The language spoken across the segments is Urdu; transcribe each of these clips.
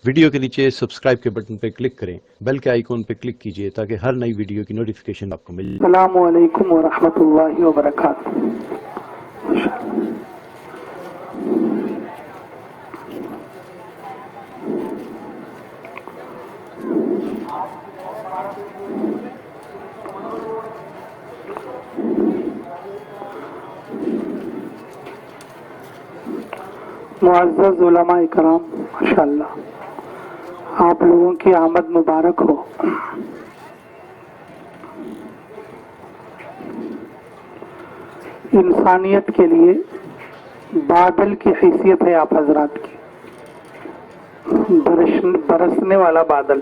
ویڈیو کے نیچے سبسکرائب کے بٹن پہ کلک کریں، بیل کے آئیکن پہ کلک کیجئے تاکہ ہر نئی ویڈیو کی نوٹیفیکیشن آپ کو مل جائے۔ السلام علیکم ورحمۃ اللہ وبرکاتہ۔ معزز علماء کرام، ماشاءاللہ آپ لوگوں کی آمد مبارک ہو۔ انسانیت کے لیے بادل کی حیثیت ہے آپ حضرات کی، برسنے والا بادل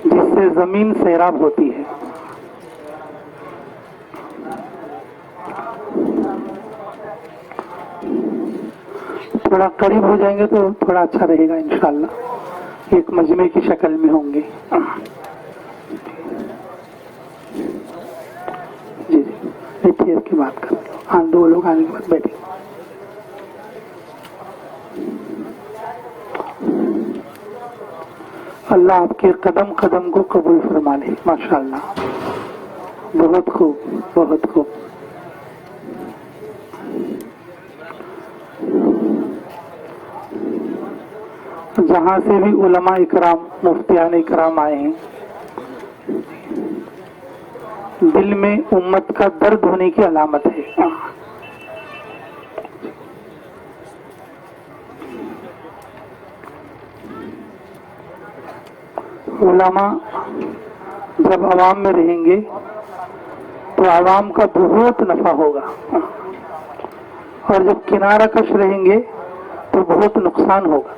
جس سے زمین سیراب ہوتی ہے۔ تھوڑا قریب ہو جائیں گے تو تھوڑا اچھا رہے گا انشاءاللہ، ایک مجمع کی شکل میں ہوں گے۔ جی بیٹھیے، اس کی بات کر لو۔ ہاں، دو لوگ آنے کے بعد بیٹھے۔ اللہ آپ کے قدم قدم کو قبول فرما لے، ماشاءاللہ۔ بہت خوب، بہت خوب۔ جہاں سے بھی علماء اکرام، مفتیان اکرام آئے ہیں، دل میں امت کا درد ہونے کی علامت ہے۔ علماء جب عوام میں رہیں گے تو عوام کا بہت نفع ہوگا، اور جب کنارہ کش رہیں گے تو بہت نقصان ہوگا۔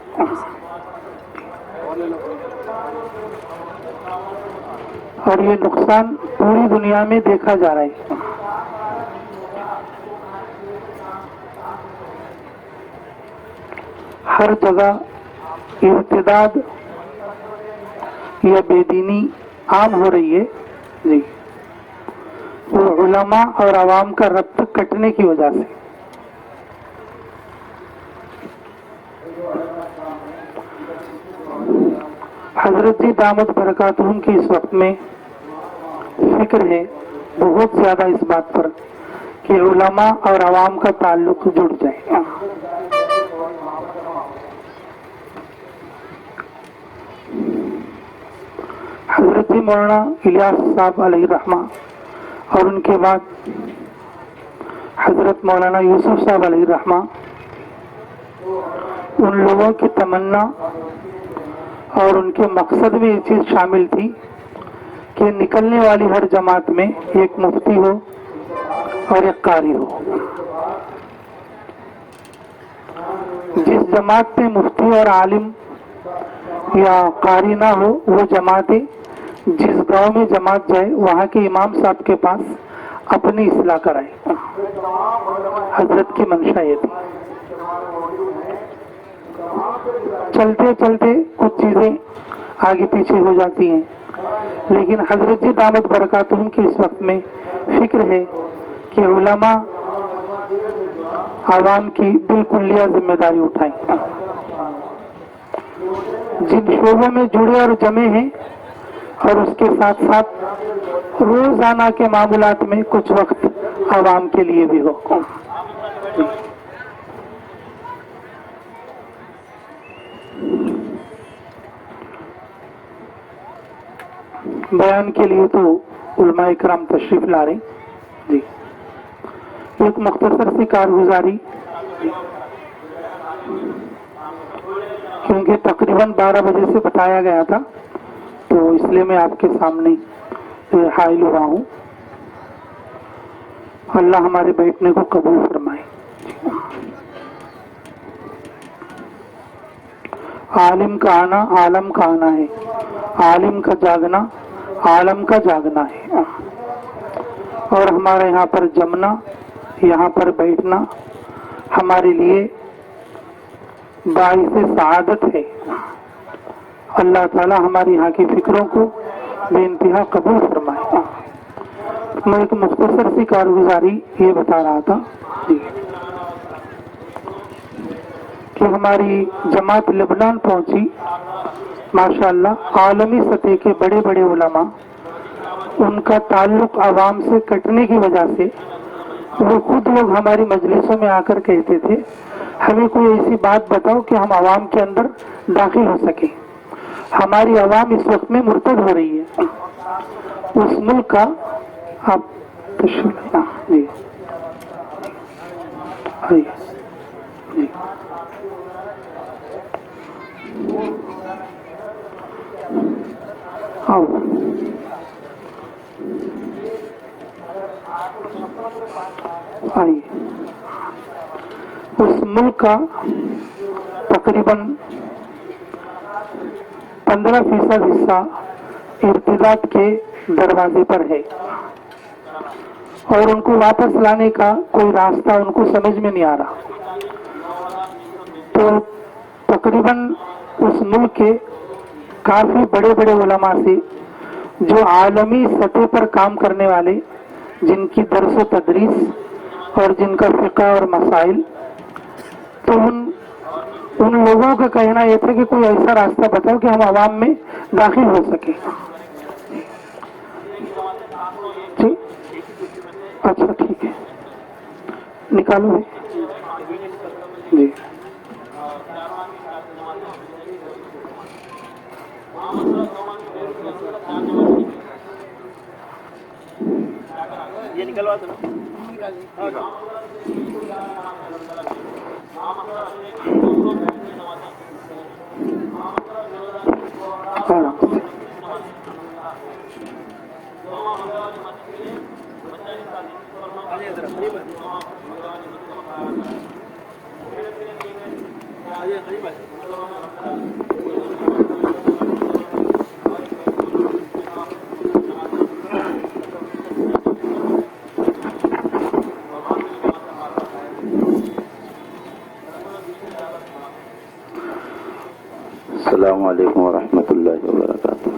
اور یہ نقصان پوری دنیا میں دیکھا جا رہا ہے۔ ہر جگہ ارتداد یا بے دینی عام ہو رہی ہے، جی، وہ علماء اور عوام کا ربط کٹنے کی وجہ سے۔ حضرت جی دامت برکاتہم کی اس وقت میں فکر ہے بہت زیادہ اس بات پر کہ علماء اور عوام کا تعلق جڑ جائے۔ حضرت جی مولانا الیاس صاحب علیہ الرحمہ اور ان کے بعد حضرت مولانا یوسف صاحب علیہ الرحمہ، ان لوگوں کی تمنا اور ان کے مقصد میں یہ چیز شامل تھی کہ نکلنے والی ہر جماعت میں ایک مفتی ہو اور ایک قاری ہو۔ جس جماعت میں مفتی اور عالم یا قاری نہ ہو، وہ جماعتیں جس گاؤں میں جماعت جائے وہاں کے امام صاحب کے پاس اپنی اصلاح کرائے۔ حضرت کی منشا یہ تھی۔ چلتے چلتے کچھ چیزیں آگے پیچھے ہو جاتی ہیں، لیکن حضرت جی دامت برکاتہم کی اس وقت میں فکر ہے کہ علماء عوام کی بالکلیہ ذمہ داری اٹھائیں۔ جن شعبوں میں جڑے اور جمے ہیں، اور اس کے ساتھ ساتھ روزانہ کے معاملات میں کچھ وقت عوام کے لیے بھی ہو۔ بیان کے لیے تو علماء اکرام تشریف لا رہے ہیں، جی، ایک مختصر سی کارگزاری، کیونکہ تقریباً 12 بجے سے بتایا گیا تھا، تو اس لیے میں آپ کے سامنے حائل ہوا ہوں۔ اللہ ہمارے بیٹھنے کو قبول فرمائے۔ عالم کا آنا عالم کا آنا ہے، عالم کا جاگنا عالم کا جاگنا ہے، اور ہمارا یہاں پر جمنا، یہاں پر بیٹھنا ہمارے لیے باعث سعادت ہے۔ اللہ تعالی ہماری یہاں کی فکروں کو بے انتہا قبول فرمائے۔ میں ایک مختصر سی کارگزاری یہ بتا رہا تھا کہ ہماری جماعت لبنان پہنچی، ماشاءاللہ عالمی سطح کے بڑے بڑے علماء، ان کا تعلق عوام سے کٹنے کی وجہ سے وہ خود لوگ ہماری مجلسوں میں آ کر کہتے تھے ہمیں کوئی ایسی بات بتاؤ کہ ہم عوام کے اندر داخل ہو سکیں، ہماری عوام اس وقت میں مرتد ہو رہی ہے۔ اس ملک کا آپ تشریف جی آئیے جی آؤ آئیے۔ اس ملک کا تقریباً 15% حصہ ارتداد کے دروازے پر ہے، اور ان کو واپس لانے کا کوئی راستہ ان کو سمجھ میں نہیں آ رہا۔ تو تقریباً اس ملک کے کافی بڑے بڑے علماء سے جو عالمی سطح پر کام کرنے والے، جن کی درس و تدریس اور جن کا فقہ اور مسائل، تو ان لوگوں کا کہنا یہ تھا کہ کوئی ایسا راستہ بتاؤ کہ ہم عوام میں داخل ہو سکے۔ جی اچھا ٹھیک ہے، نکالو جی۔ یہ نکلوا دو نا۔ السلام علیکم ورحمۃ اللہ وبرکاتہ۔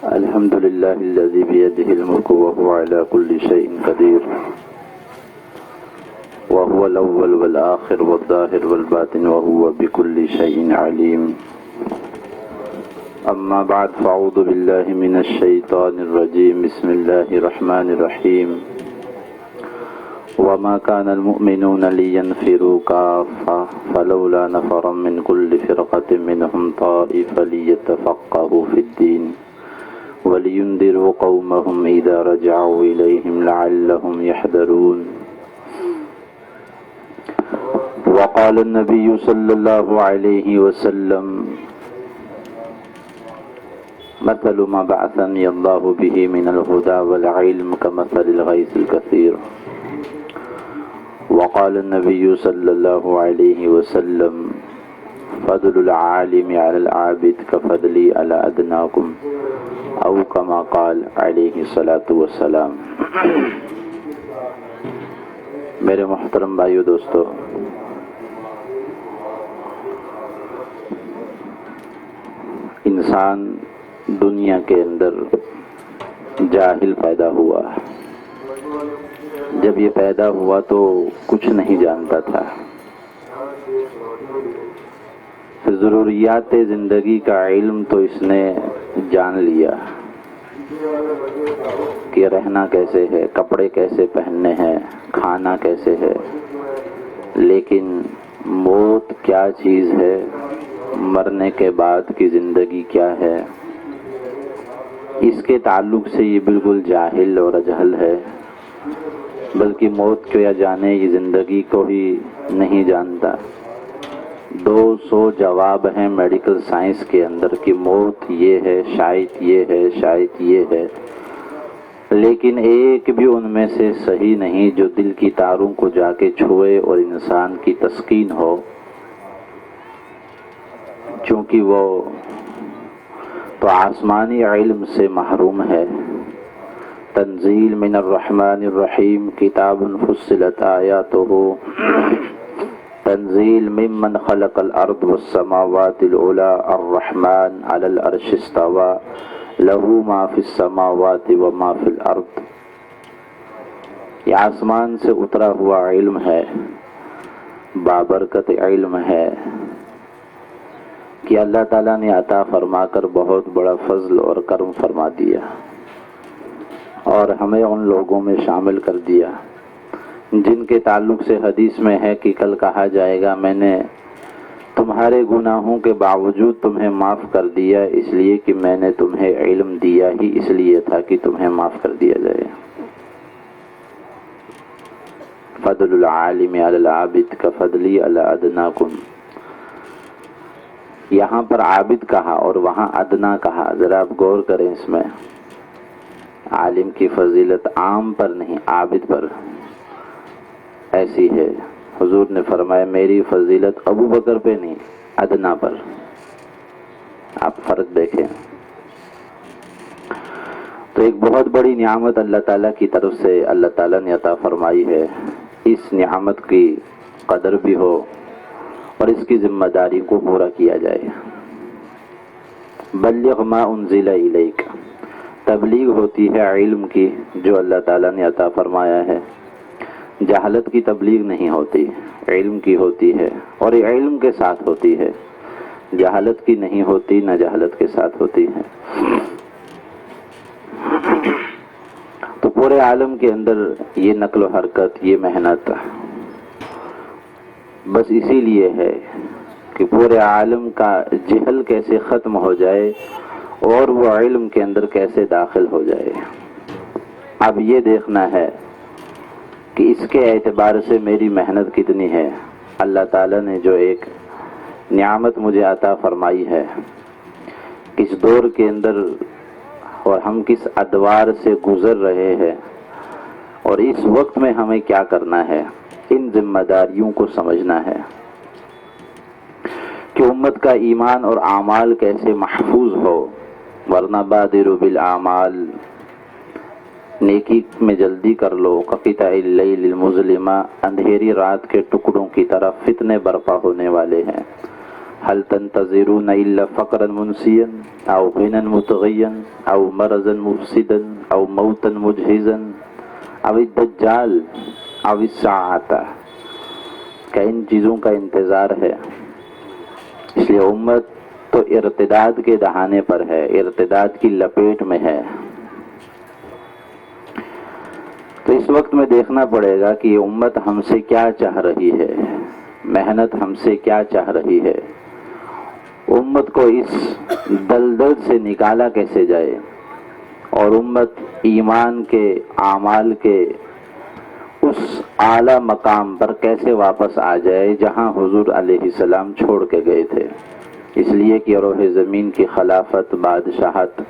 الحمد للہ الذی بیدہ الملک وهو علی کل شیء قدیر وهو الاول والآخر والظاہر والباطن وهو بكل شیء علیم۔ اما بعد فاعوذ باللہ من الشیطان الرجیم، بسم اللہ الرحمن الرحیم۔ وما كان المؤمنون لينفروا كافة فلولا نفر من كل فرقة منهم طائفة ليتفقهوا في الدين ولينذروا قومهم إذا رجعوا إليهم لعلهم يحذرون۔ وقال النبي صلى الله عليه وسلم مثل ما بعثني الله به من الهدى والعلم كمثل الغيث الكثير۔ وقال النبي صلى الله عليه وسلم فضل العالم على العابد كفضلي على أدناكم أو كما قال عليه الصلاة والسلام۔ میرے محترم بھائیو دوستو، انسان دنیا کے اندر جاہل پیدا ہوا۔ جب یہ پیدا ہوا تو کچھ نہیں جانتا تھا، پھر ضروریات زندگی کا علم تو اس نے جان لیا کہ رہنا کیسے ہے، کپڑے کیسے پہننے ہیں، کھانا کیسے ہے، لیکن موت کیا چیز ہے، مرنے کے بعد کی زندگی کیا ہے، اس کے تعلق سے یہ بالکل جاہل اور اجہل ہے، بلکہ موت کو یا جانے یہ زندگی کو ہی نہیں جانتا۔ 200 جواب ہیں میڈیکل سائنس کے اندر کہ موت یہ ہے، شاید یہ ہے، شاید یہ ہے، لیکن ایک بھی ان میں سے صحیح نہیں جو دل کی تاروں کو جا کے چھوئے اور انسان کی تسکین ہو، چونکہ وہ تو آسمانی علم سے محروم ہے۔ تنزیل من الرحمن الرحیم، کتاب فصلت آیاتہ، تنزیل ممن خلق الارض والسماوات العلی، الرحمن علی العرش استوى، لہ ما فی السماوات وما فی الارض۔ یہ آسمان سے اترا ہوا علم ہے، بابرکت علم ہے کہ اللہ تعالیٰ نے عطا فرما کر بہت بڑا فضل اور کرم فرما دیا اور ہمیں ان لوگوں میں شامل کر دیا جن کے تعلق سے حدیث میں ہے کہ کل کہا جائے گا میں نے تمہارے گناہوں کے باوجود تمہیں معاف کر دیا، اس لیے کہ میں نے تمہیں علم دیا ہی اس لیے تھا کہ تمہیں معاف کر دیا جائے۔ فضل العالم علی العابد کا فضلی علی ادناکم، یہاں پر عابد کہا اور وہاں ادنا کہا، ذرا آپ غور کریں اس میں۔ عالم کی فضیلت عام پر نہیں، عابد پر ایسی ہے۔ حضور نے فرمایا میری فضیلت ابو بکر پہ نہیں، ادنا پر۔ آپ فرق دیکھیں۔ تو ایک بہت بڑی نعمت اللہ تعالیٰ کی طرف سے اللہ تعالیٰ نے عطا فرمائی ہے، اس نعمت کی قدر بھی ہو اور اس کی ذمہ داری کو پورا کیا جائے۔ بلغ ما انزل الیک، تبلیغ ہوتی ہے علم کی جو اللہ تعالیٰ نے عطا فرمایا ہے۔ جہالت کی تبلیغ نہیں ہوتی، علم کی ہوتی ہے اور یہ علم کے ساتھ ہوتی ہے، جہالت کی نہیں ہوتی، نہ جہالت کے ساتھ ہوتی ہے۔ تو پورے عالم کے اندر یہ نقل و حرکت، یہ محنت بس اسی لیے ہے کہ پورے عالم کا جہل کیسے ختم ہو جائے اور وہ علم کے اندر کیسے داخل ہو جائے۔ اب یہ دیکھنا ہے کہ اس کے اعتبار سے میری محنت کتنی ہے۔ اللہ تعالیٰ نے جو ایک نعمت مجھے عطا فرمائی ہے، کس دور کے اندر اور ہم کس ادوار سے گزر رہے ہیں اور اس وقت میں ہمیں کیا کرنا ہے، ان ذمہ داریوں کو سمجھنا ہے کہ امت کا ایمان اور اعمال کیسے محفوظ ہو، ورنہ بادر بالاعمال، نیکی میں جلدی کر لو، قطع اللیل المظلمہ، اندھیری رات کے ٹکڑوں کی طرح فتنے برپا ہونے والے ہیں۔ هل تنتظرون الا فقرا منسیا او غنى متغیا او مرضا مفسدا او موتا مجہزا او الدجال او الساعة، کہ ان چیزوں کا انتظار ہے۔ اس لیے امت تو ارتداد کے دہانے پر ہے، ارتداد کی لپیٹ میں ہے۔ تو اس وقت میں دیکھنا پڑے گا کہ یہ امت ہم سے کیا چاہ رہی ہے، محنت ہم سے کیا چاہ رہی ہے، امت کو اس دلدل سے نکالا کیسے جائے اور امت ایمان کے اعمال کے اس اعلیٰ مقام پر کیسے واپس آ جائے جہاں حضور علیہ السلام چھوڑ کے گئے تھے۔ اس لیے کہ روح زمین کی خلافت، بادشاہت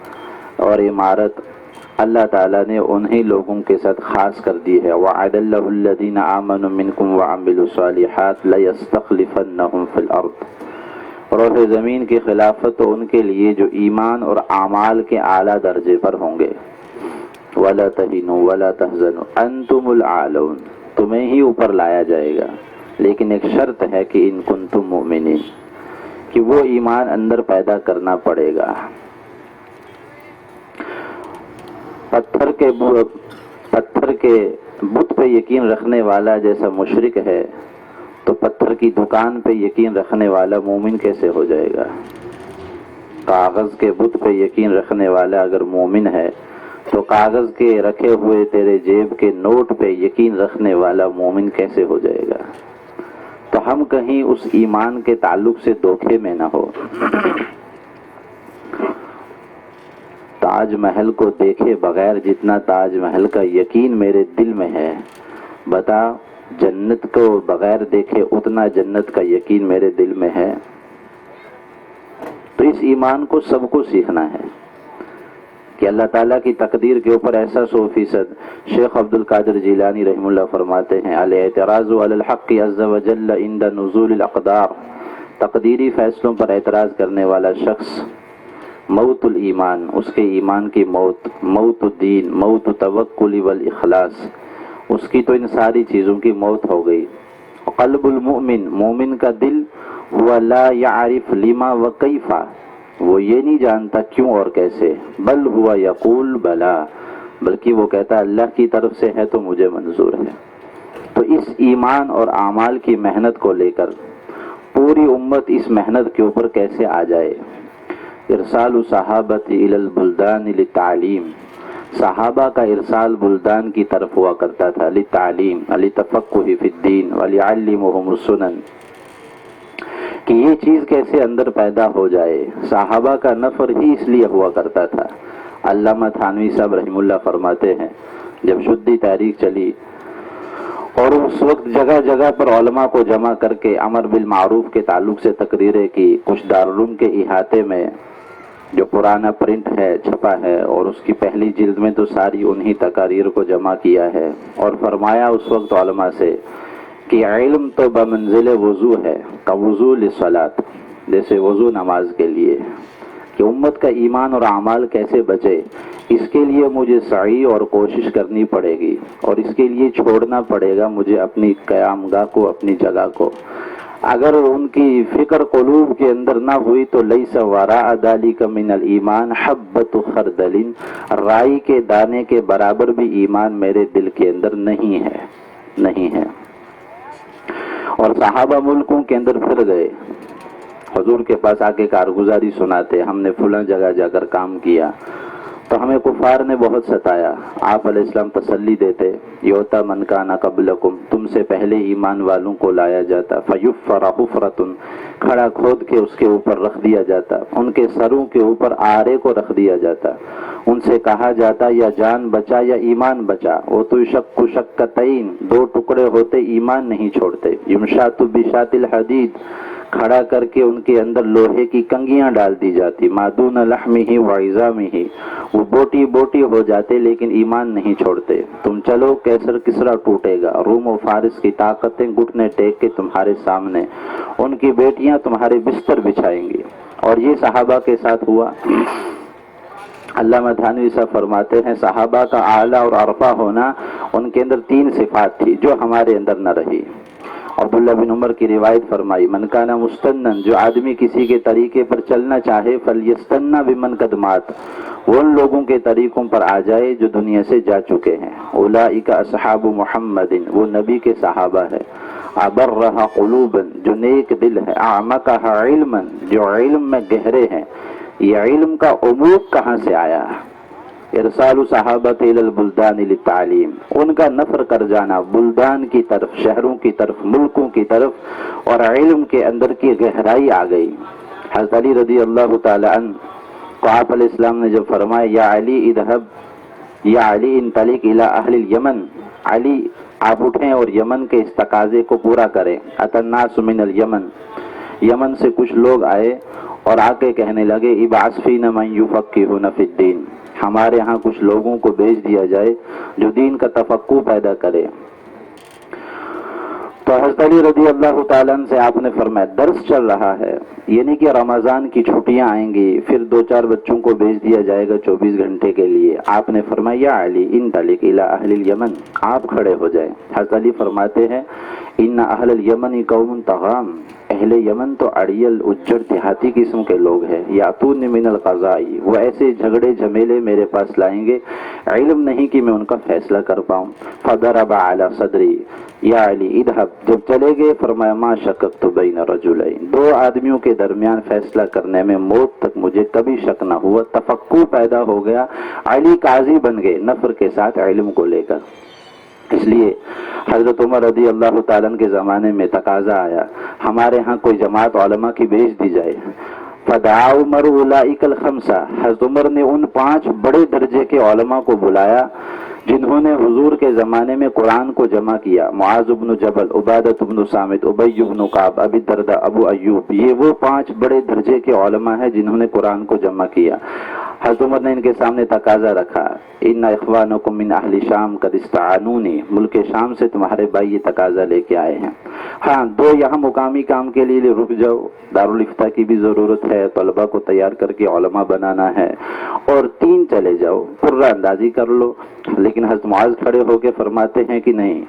اور عمارت اللہ تعالیٰ نے انہی لوگوں کے ساتھ خاص کر دی ہے۔ وعد اللہ الذین آمنوا منکم وعملوا الصالحات لیستخلفنہم فی الارض، روح زمین کی خلافت تو ان کے لیے جو ایمان اور اعمال کے اعلیٰ درجے پر ہوں گے۔ وَلَا تَهِنُوا وَلَا تَحْزَنُوا أَنْتُمُ الْأَعْلَوْنَ، تمہیں ہی اوپر لایا جائے گا، لیکن ایک شرط ہے کہ ان کنتم مؤمنین، کہ وہ ایمان اندر پیدا کرنا پڑے گا۔ پتھر کے بت پہ یقین رکھنے والا جیسا مشرک ہے تو پتھر کی دکان پہ یقین رکھنے والا مومن کیسے ہو جائے گا؟ کاغذ کے بت پہ یقین رکھنے والا اگر مومن ہے تو کاغذ کے رکھے ہوئے تیرے جیب کے نوٹ پہ یقین رکھنے والا مومن کیسے ہو جائے گا؟ تو ہم کہیں اس ایمان کے تعلق سے دھوکے میں نہ ہو۔ تاج محل کو دیکھے بغیر جتنا تاج محل کا یقین میرے دل میں ہے، بتا جنت کو بغیر دیکھے اتنا جنت کا یقین میرے دل میں ہے؟ تو اس ایمان کو سب کو سیکھنا ہے کہ اللہ تعالیٰ کی تقدیر کے اوپر ایسا 100%۔ شیخ عبد القادر جیلانی رحمہ اللہ فرماتے ہیں الاعتراض علی الحق عز وجل عند نزول الاقدار، تقدیری فیصلوں پر اعتراض کرنے والا شخص موت الایمان، اس کے ایمان کی موت، موت الدین، موت توکل والاخلاص، اس کی تو ان ساری چیزوں کی موت ہو گئی۔ قلب المؤمن، مومن کا دل، هو لا يعرف لما وكيف، وہ یہ نہیں جانتا کیوں اور کیسے، بل ہوا یقول بلا، بلکہ وہ کہتا ہے اللہ کی طرف سے ہے تو مجھے منظور ہے۔ تو اس ایمان اور اعمال کی محنت کو لے کر پوری امت اس محنت کے اوپر کیسے آ جائے۔ ارسال صحابت الی البلدان للتعلیم، صحابہ کا ارسال بلدان کی طرف ہوا کرتا تھا، للتعلیم للتفقہ فی الدین وليعلمهم السنن، کہ یہ چیز کیسے اندر پیدا ہو جائے۔ صحابہ کا نفر ہی اس لیے ہوا کرتا تھا۔ علامہ تھانوی صاحب رحم اللہ فرماتے ہیں جب شدی تحریک چلی اور اس وقت جگہ جگہ پر علماء کو جمع کر کے امر بالمعروف کے تعلق سے تقریریں کی، کچھ دارالعلوم کے احاطے میں جو پرانا پرنٹ ہے چھپا ہے اور اس کی پہلی جلد میں تو ساری انہی تقاریر کو جمع کیا ہے، اور فرمایا اس وقت علماء سے کہ علم تو بمنزل وضو ہے، کوضو للصلاۃ، جیسے وضو نماز کے لیے، کہ امت کا ایمان اور اعمال کیسے بچے اس کے لیے مجھے سعی اور کوشش کرنی پڑے گی، اور اس کے لیے چھوڑنا پڑے گا مجھے اپنی قیام گاہ کو، اپنی جگہ کو۔ اگر ان کی فکر قلوب کے اندر نہ ہوئی تو لیس وراء ذلک من الایمان حبۃ خردل، رائی کے دانے کے برابر بھی ایمان میرے دل کے اندر نہیں ہے۔ اور صحابہ ملکوں کے اندر پھر گئے، حضور کے پاس آ کے کارگزاری سناتے، ہم نے فلاں جگہ جا کر کام کیا تو ہمیں کفار نے بہت ستایا۔ آپ علیہ السلام تسلی دیتے، یوتا من کان قبلکم، تم سے پہلے ایمان والوں کو لایا جاتا، فیفر حفرۃ، کھڑا کھود کے اس کے اوپر رکھ دیا جاتا، ان کے سروں کے اوپر آرے کو رکھ دیا جاتا، ان سے کہا جاتا یا جان بچا یا ایمان بچا، وہ تو شک شکتین، دو ٹکڑے ہوتے ایمان نہیں چھوڑتے، یمشات بشات الحدید، کھڑا کر کے ان کے اندر لوہے کی کنگیاں ڈال دی جاتی، مادون لحمہ وعظامہ، وہ بوٹی بوٹی ہو جاتے لیکن ایمان نہیں چھوڑتے۔ تم چلو کیسر کسرا ٹوٹے گا، روم و فارس کی طاقتیں گھٹنے ٹیک کے تمہارے سامنے، ان کی بیٹیاں تمہارے بستر بچھائیں گی، اور یہ صحابہ کے ساتھ ہوا۔ علامہ تھانوی صاحب فرماتے ہیں صحابہ کا اعلیٰ اور عرفہ ہونا، ان کے اندر 3 صفات تھی جو ہمارے اندر نہ رہی۔ عبداللہ بن عمر کی روایت فرمائی، من کان مستنن، جو آدمی کسی کے طریقے پر چلنا چاہے، فلیستنى بمن قد مات، وہ ان لوگوں کے طریقوں پر آ جائے جو دنیا سے جا چکے ہیں۔ اولئک اصحاب محمد، وہ نبی کے صحابہ ہے۔ ابرھا قلوبا، جو نیک دل ہے۔ اعمقھا علما، جو علم میں گہرے ہیں۔ یہ علم کا عموق کہاں سے آیا؟ ارسال صحابت الی البلدان للتعلیم، ان کا نفر کر جانا بلدان کی طرف، شہروں کی طرف، ملکوں کی طرف، اور علم کے اندر کی گہرائی آ گئی۔ حضرت علی رضی اللہ تعالی عنہ کو آپ علیہ السلام نے جب فرمایا یا علی اذهب، یا علی انطلق الی اہل الیمن، علی آپ اٹھیں اور یمن کے اس تقاضے کو پورا کریں۔ اتى الناس من الیمن، یمن سے کچھ لوگ آئے اور آ کے کہنے لگے ابعث فینا من یفقہون فی الدین، ہمارے ہاں کچھ لوگوں کو بھیج دیا جائے جو دین کا تفقہ پیدا کرے۔ تو حضرت علی رضی اللہ تعالیٰ عنہ سے آپ نے فرمایا درس چل رہا ہے، یہ نہیں کہ رمضان کی چھٹیاں آئیں گی پھر 2-4 بچوں کو بھیج دیا جائے گا 24 گھنٹے کے لیے۔ آپ نے فرمایا یا علی انطلق الی اہل الیمن، آپ کھڑے ہو جائیں۔ حضرت علی فرماتے ہیں ان اہل الیمن قوم طغام، اہل یمن تو اڑیل اجڑ دیہاتی قسم کے لوگ ہیں۔ یاتون من القضاء، وہ ایسے جھگڑے جھمیلے میرے پاس لائیں گے، علم نہیں کہ میں ان کا فیصلہ کر پاؤں۔ فضرب علی صدری یا علی اذهب، جب چلے گئے فرمایا ما شککت بین رجلین، 2 آدمیوں کے درمیان فیصلہ کرنے میں موت تک مجھے کبھی شک نہ ہوا، تفقہ پیدا ہو گیا۔ علی قاضی بن گئے نفر کے ساتھ علم کو لے کر۔ اس لیے حضرت عمر رضی اللہ تعالیٰ عنہ کے زمانے میں تقاضا آیا ہمارے ہاں کوئی جماعت علماء کی بھیج دی جائے۔ فدعا عمر اولئک الخمسہ، حضرت عمر نے ان 5 بڑے درجے کے علماء کو بلایا جنہوں نے حضور کے زمانے میں قرآن کو جمع کیا۔ معاذ بن جبل، عبادۃ بن صامت، ابی بن کعب، ابی الدرداء، ابو ایوب، یہ وہ 5 بڑے درجے کے علماء ہیں جنہوں نے قرآن کو جمع کیا۔ حضرت عمر نے ان کے سامنے تقاضا رکھا ان اخوانکم من اہل شام قد استعانونی، ملک شام سے تمہارے بھائی یہ تقاضا لے کے آئے ہیں، ہاں 2 یہاں مقامی کام کے لیے رک جاؤ، دارالفتہ کی بھی ضرورت ہے، طلبہ کو تیار کر کے علماء بنانا ہے، اور 3 چلے جاؤ، پرہ اندازی کر لو۔ لیکن حضرت معاذ کھڑے ہو کے فرماتے ہیں کہ نہیں،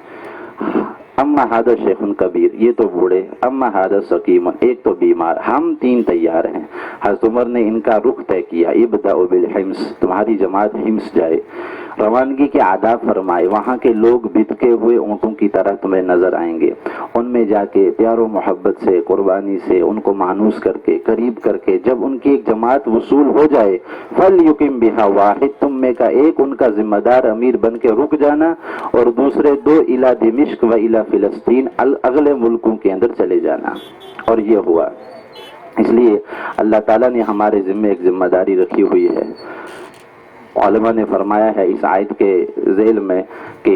اما ہادہ شیخ کبیر، یہ تو بوڑھے، اما ہادہ سقیم، ایک تو بیمار، ہم 3 تیار ہیں۔ حضرت عمر نے ان کا رخ طے کیا ابدأ بالحمص، تمہاری جماعت حمص جائے۔ روانگی کے آداب فرمائے، وہاں کے لوگ بتکے ہوئے اونٹوں کی طرح تمہیں نظر آئیں گے، ان میں جا کے پیار و محبت سے، قربانی سے ان کو مانوس کر کے، قریب کر کے، جب ان کی ایک جماعت وصول ہو جائے فَلْيُقِمْ بِهَا واحد، تم میں کا ایک ان کا ذمہ دار امیر بن کے رک جانا، اور دوسرے دو الی دمشق و الی فلسطین، اگلے ملکوں کے اندر چلے جانا۔ اور یہ ہوا۔ اس لیے اللہ تعالیٰ نے ہمارے ذمہ ایک ذمہ داری رکھی ہوئی ہے۔ علماء نے فرمایا ہے اس آیت کے ذیل میں کہ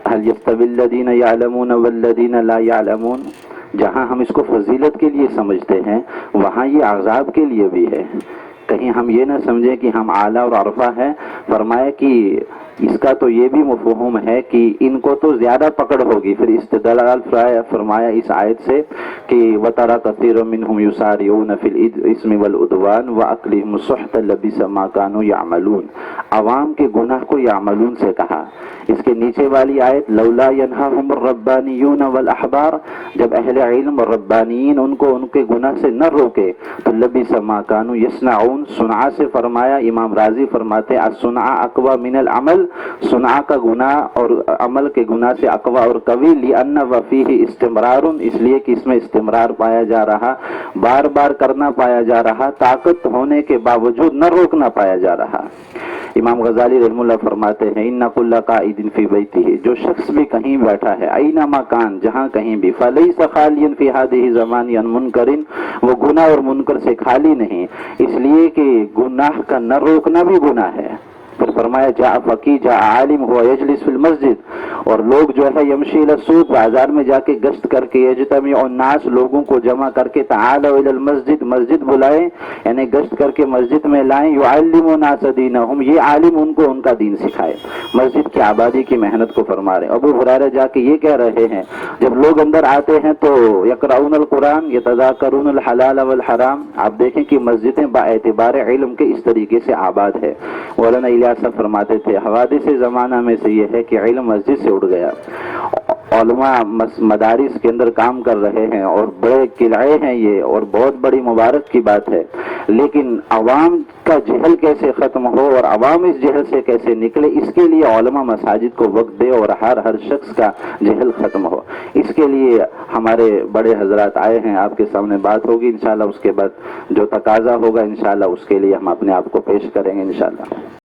هل يستوي الذين يعلمون والذين لا يعلمون، جہاں ہم اس کو فضیلت کے لیے سمجھتے ہیں وہاں یہ عذاب کے لیے بھی ہے۔ کہیں ہم یہ نہ سمجھیں کہ ہم اعلیٰ اور عرفہ ہیں۔ فرمایا کہ اس کا تو یہ بھی مفہوم ہے کہ ان کو تو زیادہ پکڑ ہوگی۔ پھر استدلال فرمایا اس آیت سے کہ وَتَرَى كَثِيرًا مِّنْهُمْ يُسَارِعُونَ فِي الْإِثْمِ وَالْعُدْوَانِ وَأَكْلِهِمُ السُّحْتَ لَبِئْسَ مَا كَانُوا يَعْمَلُونَ، عوام کے گناہ کو یعملون سے کہا۔ اس کے نیچے والی آیت لولا ينهاهم الربانیون والاحبار، جب اہل علم اور ربانیین ان کو ان کے گناہ سے نہ روکے تو لبئس ما كانوا يصنعون، صنع سے فرمایا، امام راضی فرماتے الصنع اقوى من العمل، صنع کا گناہ اور عمل کے گناہ سے اقوی اور قوی، لأن وفیہ استمرار، اس لیے کہ اس میں استمرار پایا جا رہا، بار بار کرنا پایا جا رہا، طاقت ہونے کے باوجود نہ روکنا پایا جا رہا۔ امام غزالی رحمہ اللہ فرماتے ہیں ان کل قائد فی بیتہ، جو شخص بھی کہیں بیٹھا ہے، اینما کان، جہاں کہیں بھی، فلیس خالیا فی ہذہ الزمان عن منکر، وہ گناہ اور منکر سے خالی نہیں، اس لیے کہ گناہ کا نہ روکنا بھی گناہ ہے۔ پھر فرمایا جاء فقی جاء عالم ہوا یجلس فی المسجد، اور لوگ جو ہے یمشی الی السوق، بازار میں جا کے گشت کر کے، یجتمع الناس، لوگوں کو جمع کر کے، تعالوا الی المسجد، مسجد بلائیں، یعنی گشت کر کے مسجد میں لائیں، یعلم الناس دینہم، یہ عالم ان کو ان کا دین سکھائے، مسجد کی آبادی کی محنت کو فرما رہے ہیں۔ ابو ہریرہ جا کے یہ کہہ رہے ہیں جب لوگ اندر آتے ہیں تو یقرؤون القرآن یتذاکرون الحلال والحرام، آپ دیکھیں کہ مسجدیں با اعتبار علم کے اس طریقے سے آباد ہے۔ مولانا الیاس فرماتے تھے حوادث زمانہ میں سے یہ ہے کہ علم مسجد سے اٹھ گیا، علماء مدارس کے اندر کام کر رہے ہیں اور بڑے قلعے ہیں یہ، اور بہت بڑی مبارک کی بات ہے، لیکن عوام کا جہل کیسے ختم ہو اور عوام اس جہل سے کیسے نکلے، اس کے لیے علماء مساجد کو وقت دے اور ہر شخص کا جہل ختم ہو۔ اس کے لیے ہمارے بڑے حضرات آئے ہیں، آپ کے سامنے بات ہوگی انشاءاللہ، اس کے بعد جو تقاضا ہوگا انشاءاللہ اس کے لیے ہم اپنے آپ کو پیش کریں گے انشاءاللہ۔